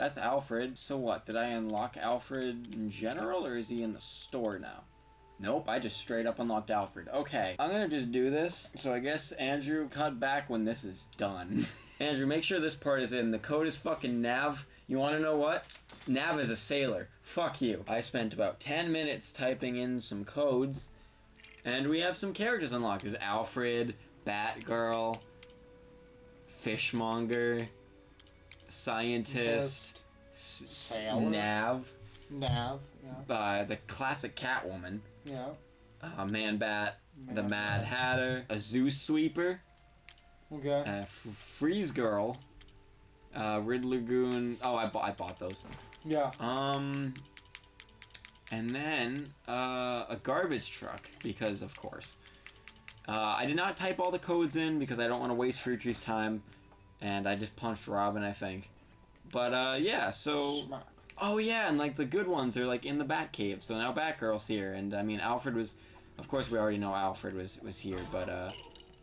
That's Alfred. So what? Did I unlock Alfred in general, or is he in the store now? Nope, I just straight up unlocked Alfred. Okay, I'm gonna just do this. So I guess Andrew, cut back when this is done. Andrew, make sure this part is in. The code is fucking Nav. You wanna know what? Nav is a sailor. Fuck you. I spent about 10 minutes typing in some codes, and we have some characters unlocked. There's Alfred, Batgirl, Fishmonger, Scientist, Nav, yeah. The classic Catwoman, Yeah. Man-Bat, the Mad Hatter, a Zoo Sweeper, Okay. Freeze Girl, Riddler Goon. Oh, I bought those. Yeah. And then a garbage truck, because of course. I did not type all the codes in because I don't want to waste Fruitree's time, and I just punched Robin, I think. But yeah, so. Smack. Oh yeah, and like the good ones are like in the Batcave. So now Batgirl's here, and I mean Alfred was. Of course, we already know Alfred was here, but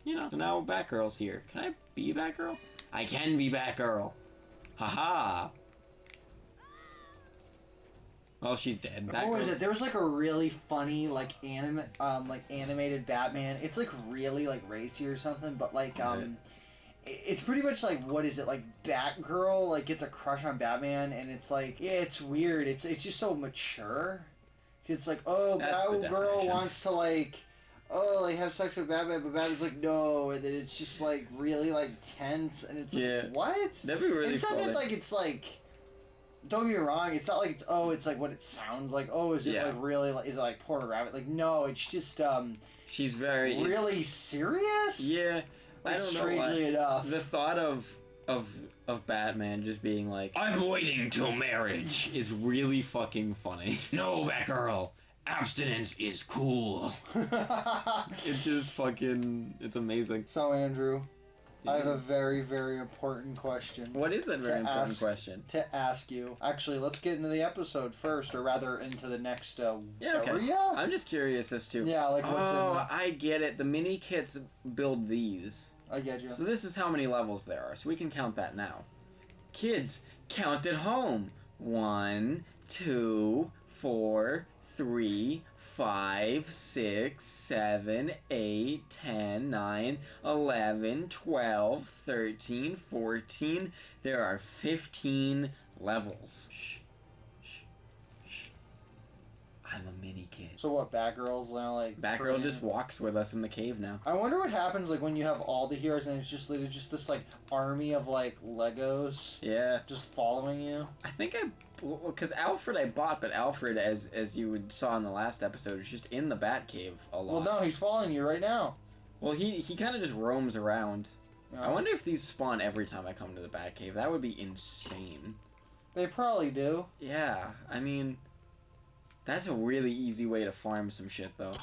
you know, so now Batgirl's here. Can I be Batgirl? I can be Batgirl. Haha. Well, she's dead. What was it? There was like a really funny like animated Batman. It's like really like racy or something, but like it's pretty much like, what is it, like Batgirl like gets a crush on Batman, and it's like, yeah, it's weird. It's just so mature. It's like, oh, Batgirl wants to like have sex with Batman, but Batman's like, no, and then it's just like really like tense, and it's like, what? That'd be really and it's not that like it's like. Don't get me wrong, it's not like it's like what it sounds like. Oh, is it like really like, is it like pornographic? Like, no, it's just she's very really serious? Yeah. Like, I don't know. Strangely enough. The thought of Batman just being like, I'm waiting till marriage is really fucking funny. No, Batgirl, abstinence is cool. It's just fucking, it's amazing. So, Andrew, I have a very, very important question. What is that very important question? To ask you. Actually, let's get into the episode first, or rather into the next okay. I'm just curious as to... Yeah, like what's in there. I get it. The mini kits build these. I get you. So this is how many levels there are, so we can count that now. Kids, count at home. 1, 2, 4, 3, 5, 6, 7, 8, 10, 9, 11, 12, 13, 14. There are 15 levels. Shh. Shh. Shh. I'm a mini kid. So what, Batgirl's now like... Batgirl just walks with us in the cave now. I wonder what happens like when you have all the heroes and it's just this like army of like Legos. Yeah. Just following you. I think because Alfred I bought, but Alfred, as you saw in the last episode, is just in the Batcave a lot. Well, no, he's following you right now. Well, he kind of just roams around. Oh. I wonder if these spawn every time I come to the Batcave. That would be insane. They probably do. Yeah, I mean, that's a really easy way to farm some shit, though.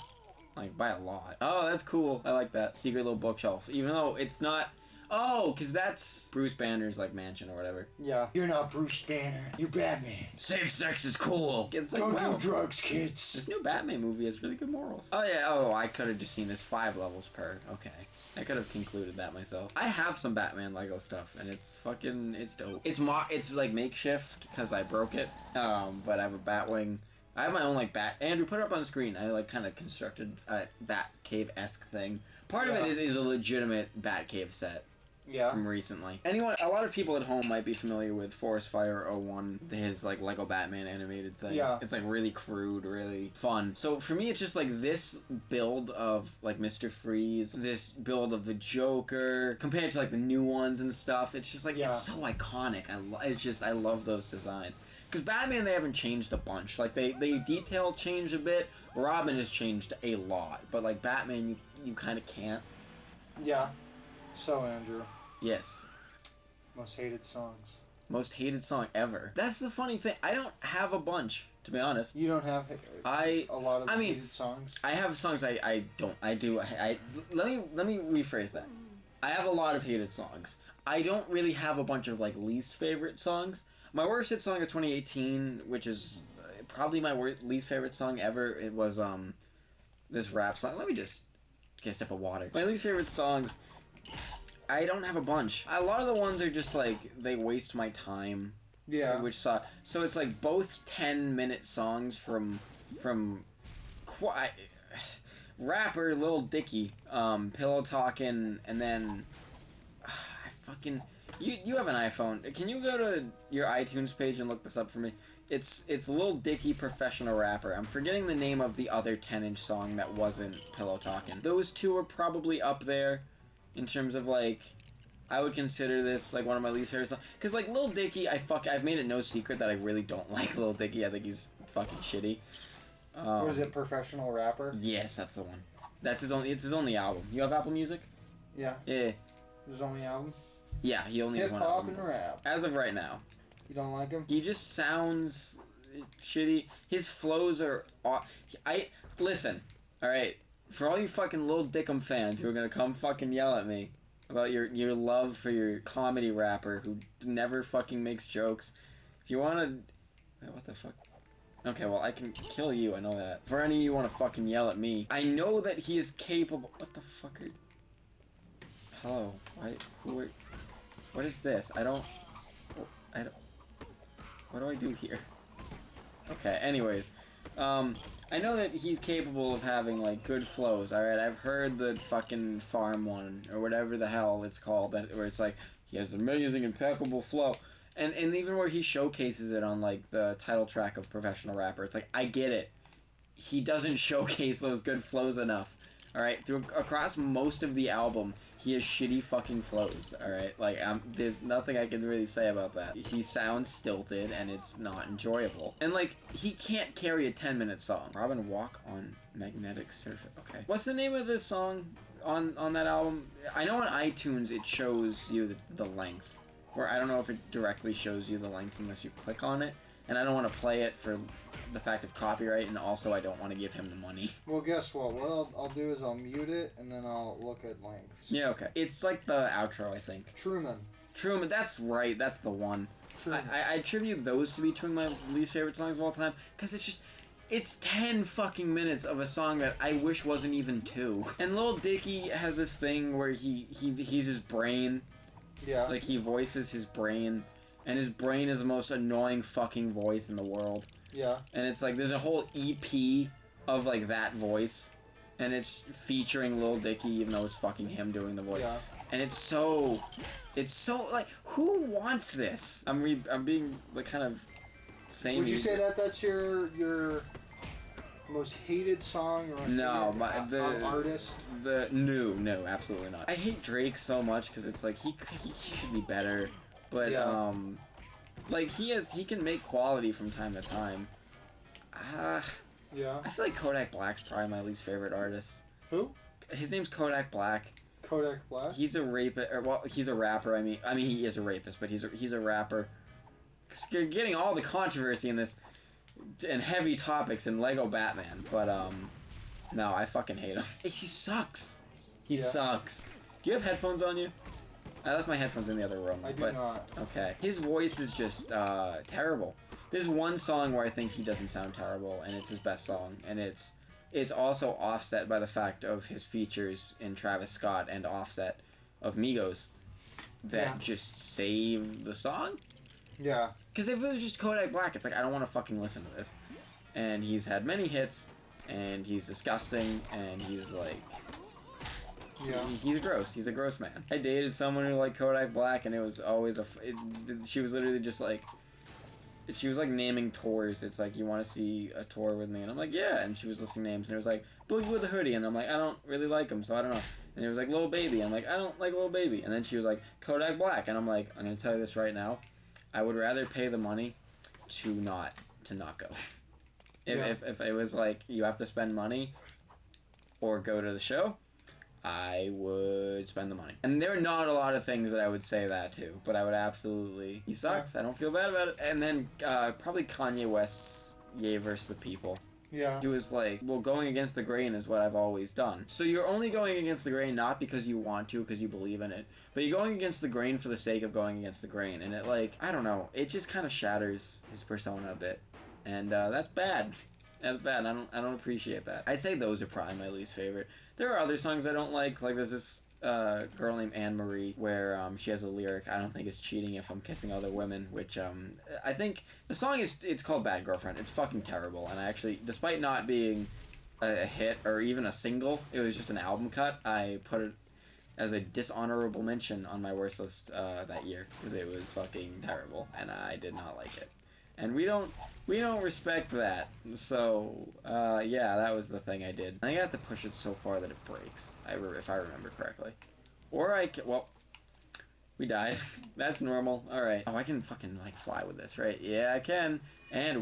Like, by a lot. Oh, that's cool. I like that. Secret little bookshelf. Even though it's not... Oh, because that's Bruce Banner's, like, mansion or whatever. Yeah. You're not Bruce Banner. You're Batman. Safe sex is cool. It's like, Don't do drugs, kids. This new Batman movie has really good morals. Oh, yeah. Oh, I could have just seen this 5 levels per. Okay. I could have concluded that myself. I have some Batman Lego stuff, and it's fucking... It's dope. It's like, makeshift, because I broke it. But I have a Batwing... I have my own, like, Andrew, put it up on the screen. I, like, kind of constructed a Batcave-esque thing. Part of it is a legitimate Batcave set. Yeah. From recently. A lot of people at home might be familiar with Forest Fire 01, his, like, Lego Batman animated thing. Yeah. It's, like, really crude, really fun. So, for me, it's just, like, this build of, like, Mr. Freeze, this build of the Joker, compared to, like, the new ones and stuff. It's just, like, it's so iconic. I love those designs. Because Batman, they haven't changed a bunch. Like, they detail changed a bit. Robin has changed a lot. But, like, Batman, you kind of can't. Yeah. So, Andrew. Yes. Most hated songs. Most hated song ever. That's the funny thing. I don't have a bunch, to be honest. You don't have a lot of hated songs? I have songs I don't. I do. Let me rephrase that. I have a lot of hated songs. I don't really have a bunch of, like, least favorite songs. My worst hit song of 2018, which is probably my least favorite song ever, it was this rap song. Let me just get a sip of water. My least favorite songs, I don't have a bunch. A lot of the ones are just like, they waste my time. Yeah. Which saw so it's like both 10-minute songs from rapper Lil Dicky, Pillow Talkin', and then I fucking you have an iPhone. Can you go to your iTunes page and look this up for me? It's Lil Dicky Professional Rapper. I'm forgetting the name of the other 10-inch song that wasn't Pillow Talkin'. Those two are probably up there in terms of like I would consider this like one of my least favorite songs. Cause like Lil Dicky, I've made it no secret that I really don't like Lil Dicky. I think he's fucking shitty. Or is it Professional Rapper? Yes, that's the one. It's his only album. You have Apple Music? Yeah. Yeah. His only album? Yeah, he only has one Hip-hop album. and rap. As of right now. You don't like him? He just sounds shitty. His flows are... Listen, alright? For all you fucking Lil Dickum fans who are gonna come fucking yell at me about your love for your comedy rapper who never fucking makes jokes, if you wanna... Wait, what the fuck? Okay, well, I can kill you, I know that. For any of you who wanna fucking yell at me, I know that he is capable... What the fuck are... Hello? What is this? I don't... What do I do here? Okay, anyways. I know that he's capable of having, like, good flows, alright? I've heard the fucking farm one, or whatever the hell it's called, where it's like, he has amazing, impeccable flow. And even where he showcases it on, like, the title track of Professional Rapper, it's like, I get it. He doesn't showcase those good flows enough, alright? Across most of the album, he has shitty fucking flows, alright? Like, there's nothing I can really say about that. He sounds stilted, and it's not enjoyable. And, like, he can't carry a 10-minute song. Robin Walk on Magnetic Surface. Okay. What's the name of the song on that album? I know on iTunes it shows you the length. Or I don't know if it directly shows you the length unless you click on it. And I don't want to play it for the fact of copyright, and also I don't want to give him the money. Well, guess what? What I'll do is I'll mute it, and then I'll look at lengths. Yeah, okay. It's like the outro, I think. Truman, that's right. That's the one. I attribute those to be two of my least favorite songs of all time, because it's 10 fucking minutes of a song that I wish wasn't even 2. And Lil Dicky has this thing where he's his brain. Yeah. Like, he voices his brain, and his brain is the most annoying fucking voice in the world. Yeah. And it's like, there's a whole EP of, like, that voice, and it's featuring Lil Dicky, even though it's fucking him doing the voice. Yeah. And it's so, like, who wants this? I'm being, like, kind of samey. Would you say that that's your most hated song or most hated artist? No, absolutely not. I hate Drake so much because it's like, he should be better, but, yeah. like, he can make quality from time to time. Yeah. I feel like Kodak Black's probably my least favorite artist. Who? His name's Kodak Black. Kodak Black? He's a rapist, he's a rapper, I mean he is a rapist, but he's a rapper. Getting all the controversy in this, and heavy topics in Lego Batman, but, no, I fucking hate him. He sucks. He sucks. Do you have headphones on you? I left my headphones in the other room. I do not. Okay. His voice is just, terrible. There's one song where I think he doesn't sound terrible, and it's his best song, and it's also offset by the fact of his features in Travis Scott and Offset of Migos that just save the song. Yeah. Because if it was just Kodak Black, it's like, I don't want to fucking listen to this. And he's had many hits, and he's disgusting, and he's like... Yeah. He's a gross man. I dated someone who liked Kodak Black, and it was always she was literally just like... She was like naming tours. It's like, you want to see a tour with me? And I'm like, yeah. And she was listing names, and it was like, Boogie with a Hoodie. And I'm like, I don't really like him, so I don't know. And it was like, Lil Baby. I'm like, I don't like Lil Baby. And then she was like, Kodak Black. And I'm like, I'm going to tell you this right now. I would rather pay the money to not go. If it was like, you have to spend money or go to the show, I would spend the money. And there are not a lot of things that I would say that to, but I would absolutely... He sucks. I don't feel bad about it. And then probably Kanye West's Ye vs. the People. Yeah. He was like, well, going against the grain is what I've always done. So you're only going against the grain not because you want to, because you believe in it, but you're going against the grain for the sake of going against the grain. And it, like, I don't know, it just kind of shatters his persona a bit. And that's bad. That's bad. I don't appreciate that. I'd say those are probably my least favorite. There are other songs I don't like there's this girl named Anne Marie where she has a lyric, I don't think it's cheating if I'm kissing other women, which I think the song it's called Bad Girlfriend. It's fucking terrible, and I actually, despite not being a hit or even a single, it was just an album cut, I put it as a dishonorable mention on my worst list that year because it was fucking terrible and I did not like it. And we don't respect that. So yeah, that was the thing I did. I think I have to push it so far that it breaks. If I remember correctly. Or well, we died. That's normal. All right. Oh, I can fucking like fly with this, right? Yeah, I can. And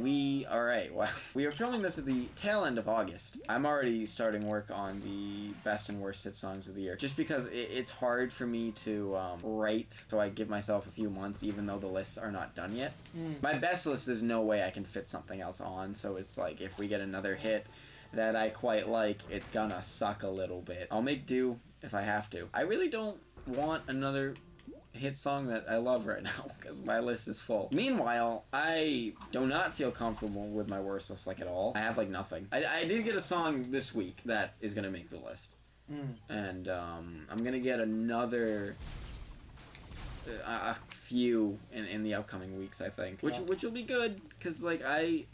all right, well, we are filming this at the tail end of August. I'm already starting work on the best and worst hit songs of the year, just because it's hard for me to write, so I give myself a few months, even though the lists are not done yet. My best list, there's no way I can fit something else on, so it's like, if we get another hit that I quite like, it's gonna suck a little bit. I'll make do if I have to. I really don't want another hit song that I love right now because my list is full. Meanwhile, I do not feel comfortable with my worst list like at all. I have like nothing. I did get a song this week that is gonna make the list, and I'm gonna get another a few in the upcoming weeks, I think, which will be good because like I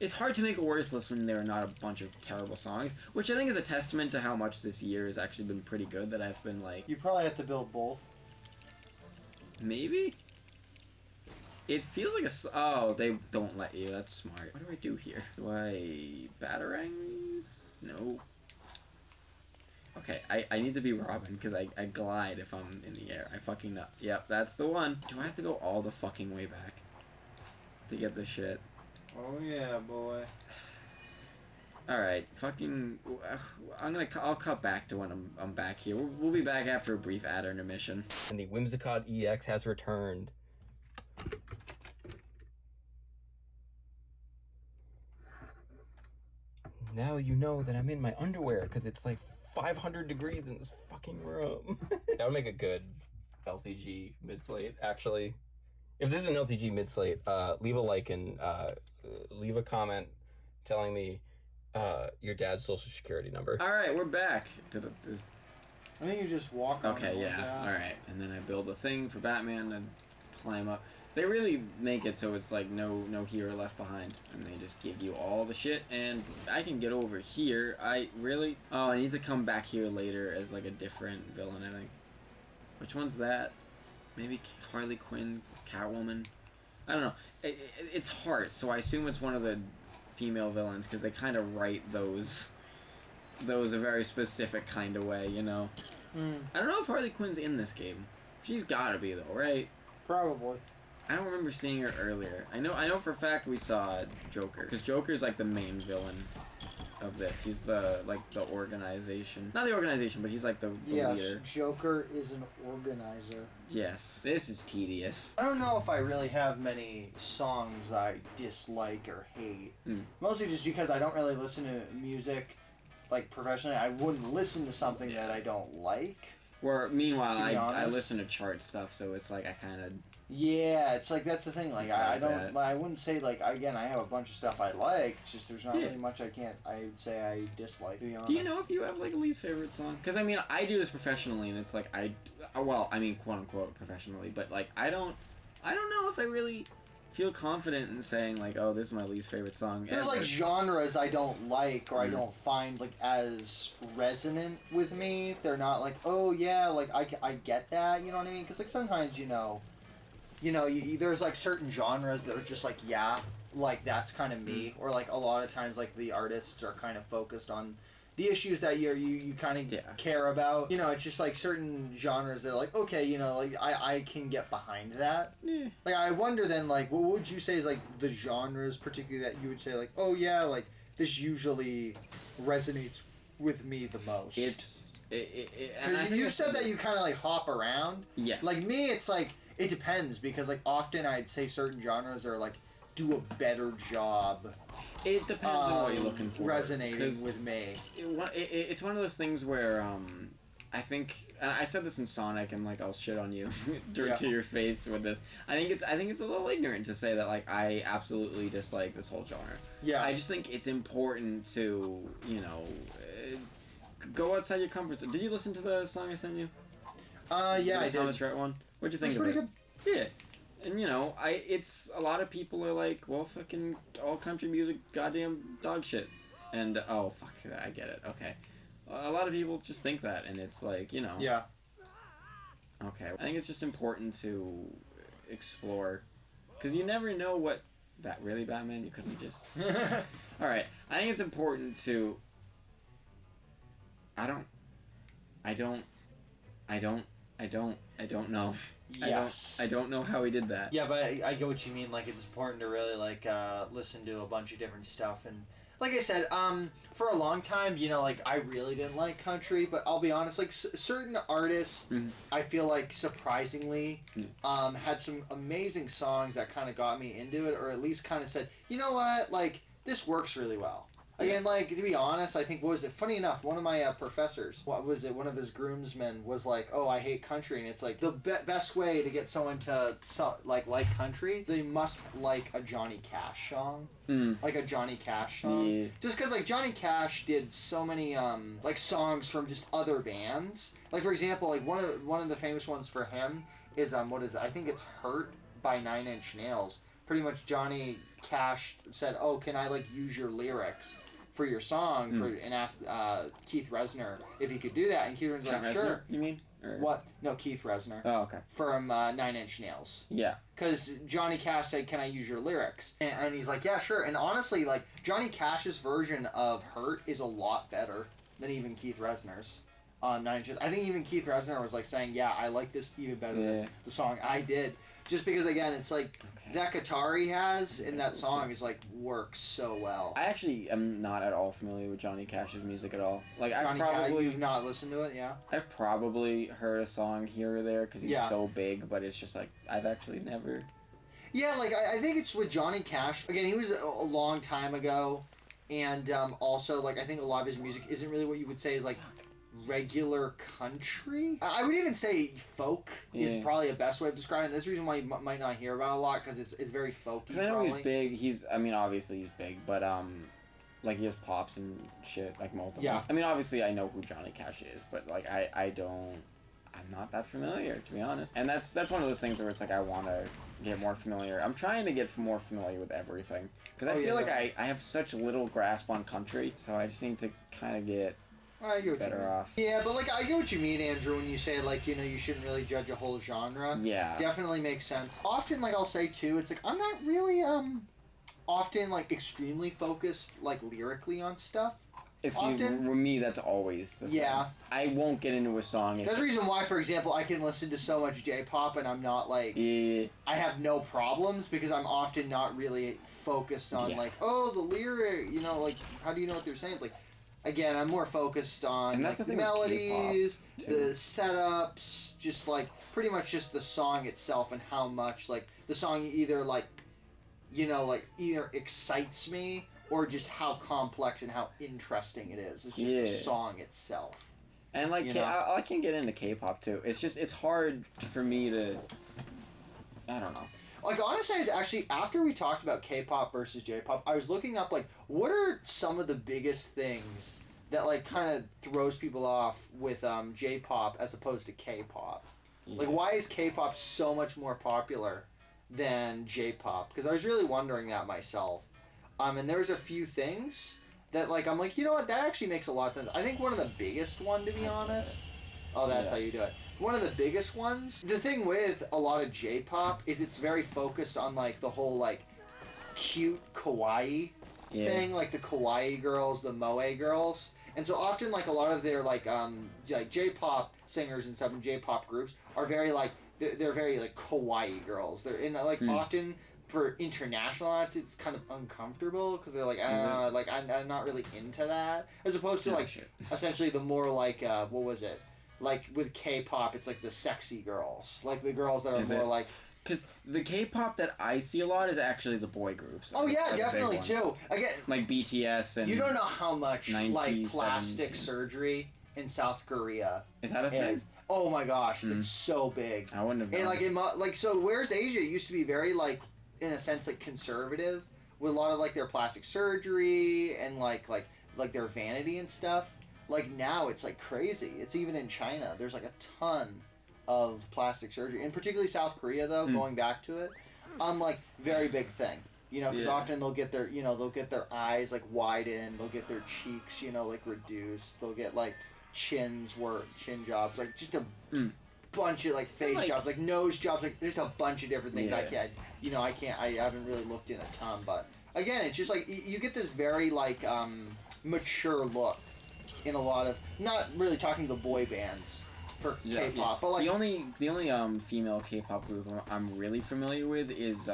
it's hard to make a worst list when there are not a bunch of terrible songs, which I think is a testament to how much this year has actually been pretty good. That I've been like, you probably have to build both. Maybe? It feels like oh, they don't let you. That's smart. What do I do here? Do I batarang these? No. Okay, I need to be Robin because I glide if I'm in the air. I fucking know. Yep, that's the one. Do I have to go all the fucking way back to get this shit? Oh yeah, boy. Alright, fucking... I'll cut back to when I'm back here. We'll be back after a brief ad intermission. And the Whimsicott EX has returned. Now you know that I'm in my underwear because it's like 500 degrees in this fucking room. That would make a good LTG mid-slate, actually. If this is an LTG mid-slate, leave a like and leave a comment telling me your dad's social security number. All right, we're back. I think you just walk on. Okay, yeah. All right, and then I build a thing for Batman and climb up. They really make it so it's like no hero left behind, and they just give you all the shit. And I can get over here. I need to come back here later as like a different villain. I think. Which one's that? Maybe Harley Quinn, Catwoman. I don't know. It's Heart, so I assume it's one of the female villains because they kind of write those a very specific kind of way, you know. I don't know if Harley Quinn's in this game. She's gotta be though, right? Probably. I don't remember seeing her earlier. I know for a fact we saw Joker because Joker's like the main villain of this. He's the organization, not the organization, but he's like the yes, leader. Joker is an organizer. Yes, this is tedious. I don't know if I really have many songs I dislike or hate. Mostly just because I don't really listen to music like professionally. I wouldn't listen to something that I don't like. Or meanwhile, I listen to chart stuff, so it's like I kind of. Yeah, it's like that's the thing. Like I wouldn't say like again I have a bunch of stuff I like. It's just there's not really much I would say I dislike. To be honest. Do you know if you have like a least favorite song? Because I mean I do this professionally, and it's like quote unquote professionally, but like I don't know if I really feel confident in saying like, oh, this is my least favorite song There's ever. like genres I don't like or I don't find like as resonant with me. They're not like, oh yeah, like I get that, you know what I mean? Because like sometimes there's like certain genres that are just like, yeah, like that's kind of me. Or like a lot of times like the artists are kind of focused on the issues that you kind of care about. You know, it's just like certain genres that are like, okay, you know, like I can get behind that. Yeah. Like I wonder then, like, what would you say is like the genres particularly that you would say like, oh yeah, like this usually resonates with me the most? Because you said that you kind of like hop around. Yes. Like me, it's like it depends because like often I'd say certain genres are like do a better job. It depends on what you're looking for. Resonating with me. It's one of those things where I think, and I said this in Sonic, and like I'll shit on you to your face with this. I think it's a little ignorant to say that like I absolutely dislike this whole genre. Yeah. I just think it's important to go outside your comfort zone. Did you listen to the song I sent you? Yeah, I The did. Thomas Rhett one. What'd you think It's of pretty it? good. Yeah. And it's a lot of people are like, well, fucking all country music, goddamn dog shit. And oh fuck, I get it. Okay. A lot of people just think that, and it's like, Yeah. Okay. I think it's just important to explore, because you never know what. Really, Batman? You couldn't just. All right. I think it's important to. I don't know. Yes. I don't know how he did that. Yeah, but I get what you mean. Like, it's important to really like listen to a bunch of different stuff, and like I said, for a long time, like I really didn't like country, but I'll be honest, like certain artists, I feel like surprisingly, had some amazing songs that kind of got me into it, or at least kind of said, you know what, like this works really well. Again, like, to be honest, I think, what was it? Funny enough, one of my professors, one of his groomsmen was like, oh, I hate country. And it's like, the best way to get someone to, like country, they must like a Johnny Cash song. Like a Johnny Cash song. Yeah. Just because, like, Johnny Cash did so many, like, songs from just other bands. Like, for example, like, one of the famous ones for him is, what is it? I think it's Hurt by 9 Inch Nails. Pretty much Johnny Cash said, oh, can I, like, use your lyrics for your song, and asked Keith Reznor if he could do that, and Keith Reznor's like, sure. You mean? Or... What? No, Keith Reznor. Oh, okay. From 9 Inch Nails. Yeah. Because Johnny Cash said, can I use your lyrics? And he's like, yeah, sure. And honestly, like, Johnny Cash's version of Hurt is a lot better than even Keith Reznor's. 9 Inches. I think even Keith Reznor was like saying, yeah, I like this even better than the song I did. Just because, again, it's like, that guitar he has in that song is like works so well. I actually am not at all familiar with Johnny Cash's music at all. Like you've not listened to it, yeah? I've probably heard a song here or there because he's so big, but it's just like I've actually never. Yeah, like I think it's with Johnny Cash. Again, he was a long time ago, and also like I think a lot of his music isn't really what you would say is like regular country. I would even say folk is probably the best way of describing it. That's the reason why you might not hear about it a lot, because it's very folky. Because I know he's big. Obviously he's big, but like he has pops and shit, like multiple. Yeah. I mean, obviously I know who Johnny Cash is, but like I'm not that familiar, to be honest. And that's one of those things where it's like I want to get more familiar. I'm trying to get more familiar with everything, because I feel like I have such little grasp on country, so I just need to kind of get I get what better you mean. off. Yeah, but like I get what you mean, Andrew, when you say like you shouldn't really judge a whole genre. Yeah, definitely makes sense. Often, like I'll say too, it's like I'm not really often like extremely focused like lyrically on stuff. It's often, for me, that's always the thing. I won't get into a song. That's the reason why, for example, I can listen to so much J-pop and I'm not like I have no problems, because I'm often not really focused on like, oh, the lyric, like how do you know what they're saying? Like, again, I'm more focused on like, the melodies, the setups, just like pretty much just the song itself and how much like the song either like either excites me or just how complex and how interesting it is. It's just the song itself. And like I can get into K-pop too. It's just it's hard for me to. I don't know. Like, honestly, actually, after we talked about K-pop versus J-pop, I was looking up, like, what are some of the biggest things that, like, kind of throws people off with J-pop as opposed to K-pop? Yeah. Like, why is K-pop so much more popular than J-pop? Because I was really wondering that myself. And there's a few things that, like, I'm like, you know what, that actually makes a lot of sense. I think one of the biggest one, to be honest... Oh, that's how you do it. One of the biggest ones. The thing with a lot of J-pop is it's very focused on like the whole like cute kawaii thing, like the kawaii girls, the moe girls, and so often like a lot of their like J-pop singers and stuff in J-pop groups are very like they're very like kawaii girls. They're in like often for international acts it's kind of uncomfortable because they're like like I'm not really into that, as opposed to like essentially the more like what was it? Like with K-pop, it's like the sexy girls, like the girls that are more like. Because the K-pop that I see a lot is actually the boy groups. Oh yeah, definitely too. Again, like BTS and. You don't know how much like plastic surgery in South Korea is that a thing? Oh my gosh, it's so big. I wouldn't have known. And like so, whereas Asia used to be very like in a sense like conservative with a lot of like their plastic surgery and like their vanity and stuff. like now it's like crazy. It's even in China. There's like a ton of plastic surgery, and particularly South Korea though. Going back to it, like very big thing. You know, because often they'll get their eyes like widened. They'll get their cheeks, like reduced. They'll get like chin jobs, like just a bunch of like face jobs, like nose jobs, like just a bunch of different things. I haven't really looked in a ton, but again, it's just like you get this very like mature look in a lot of, not really talking to the boy bands for K-pop, but like the only female K-pop group I'm really familiar with is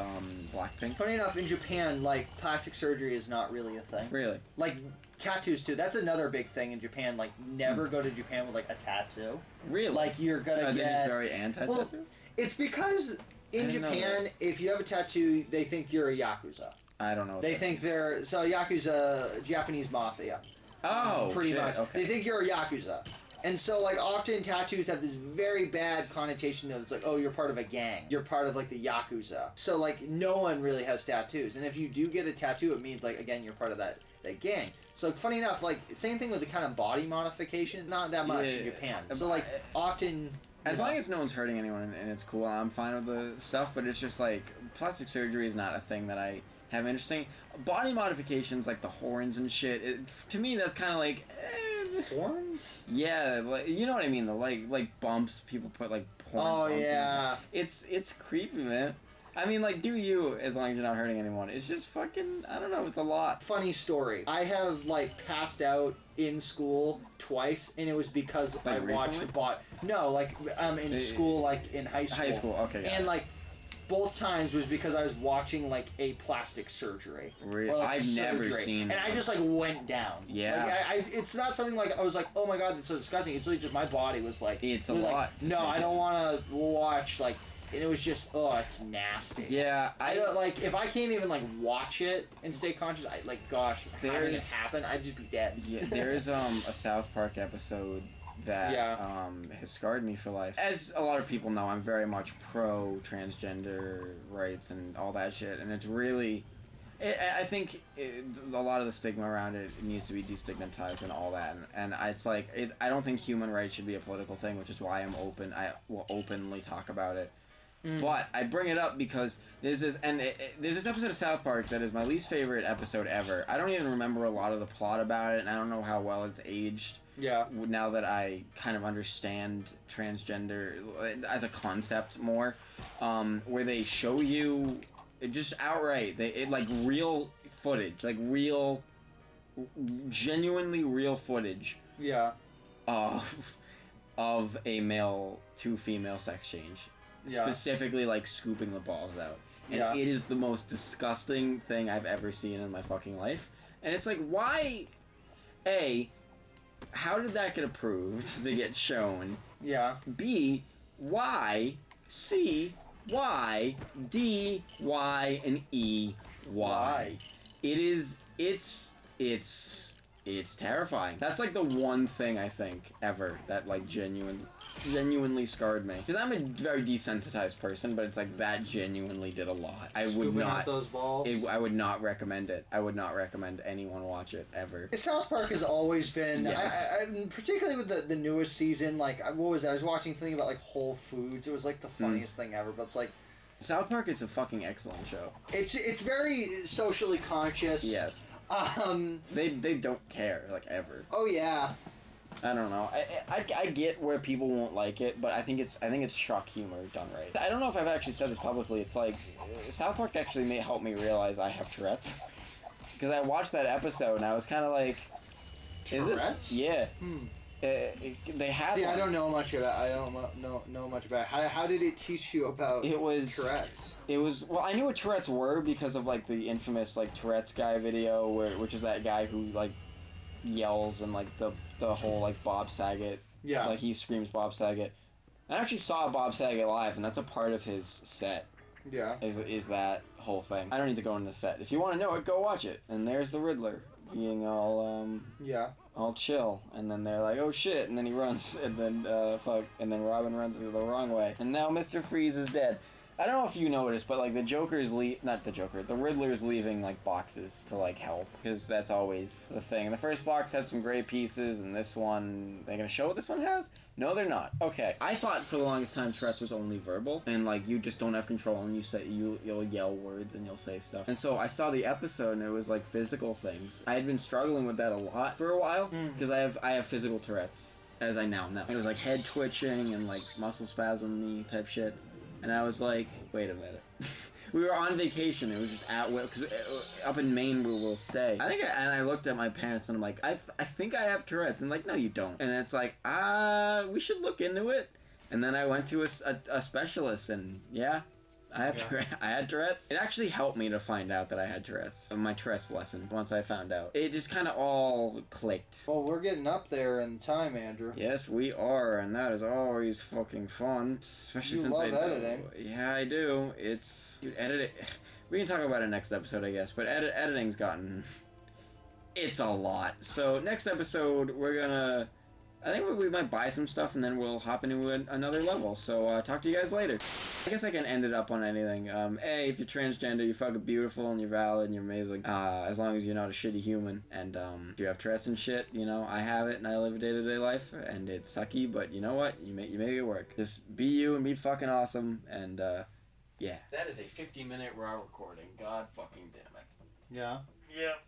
Blackpink. Funny enough, in Japan, like plastic surgery is not really a thing. Really? Like tattoos too. That's another big thing in Japan. Like never go to Japan with like a tattoo. Really? Like you're gonna They're get. just very anti-tattoo. Well, it's because in Japan, if you have a tattoo, they think you're a yakuza. I don't know. They think they're yakuza, Japanese mafia. Oh, pretty shit, much. Okay. They think you're a yakuza. And so, like, often tattoos have this very bad connotation of it's like, oh, you're part of a gang. You're part of, like, the Yakuza. So, like, no one really has tattoos. And if you do get a tattoo, it means, like, again, you're part of that gang. So, like, funny enough, like, same thing with the kind of body modification. Not that much in Japan. So, like, often... As long as no one's hurting anyone and it's cool, I'm fine with the stuff. But it's just, like, plastic surgery is not a thing that I have interesting. Body modifications, like the horns and shit, to me, that's kind of like... Horns? Yeah, like, you know what I mean, though, like bumps, people put like porn bumps it's creepy, man. I mean, like, do you, as long as you're not hurting anyone. It's just fucking, I don't know, it's a lot. Funny story. I have, like, passed out in school twice, and it was because like I watched in school, like, in high school. High school, okay. And, like, both times was because I was watching like a plastic surgery. Really? Or, like, I've never seen. And I just like went down. Yeah. Like, it's not something like I was like, oh my god, that's so disgusting. It's really just my body was like. It's a like, lot. No, I don't want to watch like. And it was just, it's nasty. Yeah, I don't like if I can't even like watch it and stay conscious. I like, gosh, having it happen, I'd just be dead. Yeah, there's a South Park episode that has scarred me for life. As a lot of people know, I'm very much pro transgender rights and all that shit, and it's really, I think a lot of the stigma around it needs to be destigmatized and all that, and it's like I don't think human rights should be a political thing, which is why I will openly talk about it. But I bring it up because there's this episode of South Park that is my least favorite episode ever. I don't even remember a lot of the plot about it, and I don't know how well it's aged. Yeah. Now that I kind of understand transgender as a concept more, where they show you just outright like real footage, like real, genuinely real footage. Yeah. Of a male to female sex change. Yeah. Specifically, like, scooping the balls out. And it is the most disgusting thing I've ever seen in my fucking life. And it's like, why... A, how did that get approved to get shown? Yeah. B, why? C, why? D, why? And E, why? It's terrifying. That's like the one thing I think ever that like genuinely scarred me. Because I'm a very desensitized person, but it's like that genuinely did a lot. I would not. Those balls. I would not recommend it. I would not recommend anyone watch it ever. South Park has always been, Yes. I particularly with the newest season. Like, what was that? I was watching something about like Whole Foods. It was like the funniest thing ever. But it's like. South Park is a fucking excellent show. It's very socially conscious. Yes. They don't care, like, ever. Oh yeah. I don't know. I get where people won't like it, but I think it's shock humor done right. I don't know if I've actually said this publicly. It's like South Park actually may help me realize I have Tourette's, because I watched that episode and I was kind of like, Tourette's? Yeah. They have. See, one. I don't know much about. I don't know much about. How did it teach you about? Tourette's. It was I knew what Tourette's were because of like the infamous like Tourette's guy video which is that guy who like yells and like the whole like Bob Saget. Yeah. Like he screams Bob Saget. I actually saw Bob Saget live, and that's a part of his set. Yeah. Is that whole thing? I don't need to go into the set. If you want to know it, go watch it. And there's the Riddler being all all chill, and then they're like, oh shit, and then he runs, and then and then Robin runs the wrong way, and now Mr. Freeze is dead. I don't know if you noticed, but like the the Riddler's leaving like boxes to like help, because that's always the thing. The first box had some great pieces, and this one, they're gonna show what this one has? No, they're not. Okay. I thought for the longest time Tourette's was only verbal, and like you just don't have control, and you'll yell words and you'll say stuff. And so I saw the episode, and it was like physical things. I had been struggling with that a lot for a while, because I have physical Tourette's, as I now know. It was like head twitching and like muscle spasm type shit. And I was like, wait a minute. We were on vacation. It was just at will, because up in Maine where we'll stay. And I looked at my parents and I'm like, I think I have Tourette's. And like, no, you don't. And it's like, we should look into it. And then I went to a specialist, and yeah, I had Tourette's. It actually helped me to find out that I had Tourette's. My Tourette's lesson, once I found out. It just kind of all clicked. Well, we're getting up there in time, Andrew. Yes, we are, and that is always fucking fun. Especially since I editing. Yeah, I do. Dude, edit. We can talk about it next episode, I guess. But editing's gotten. It's a lot. So next episode, I think we might buy some stuff, and then we'll hop into another level. So talk to you guys later. I guess I can end it up on anything. If you're transgender, you're fucking beautiful and you're valid and you're amazing. As long as you're not a shitty human. And if you have Tourette's and shit, I have it and I live a day-to-day life, and it's sucky, but you know what? You make it work. Just be you and be fucking awesome, and yeah. That is a 50-minute raw recording. God fucking damn it. Yeah. Yep.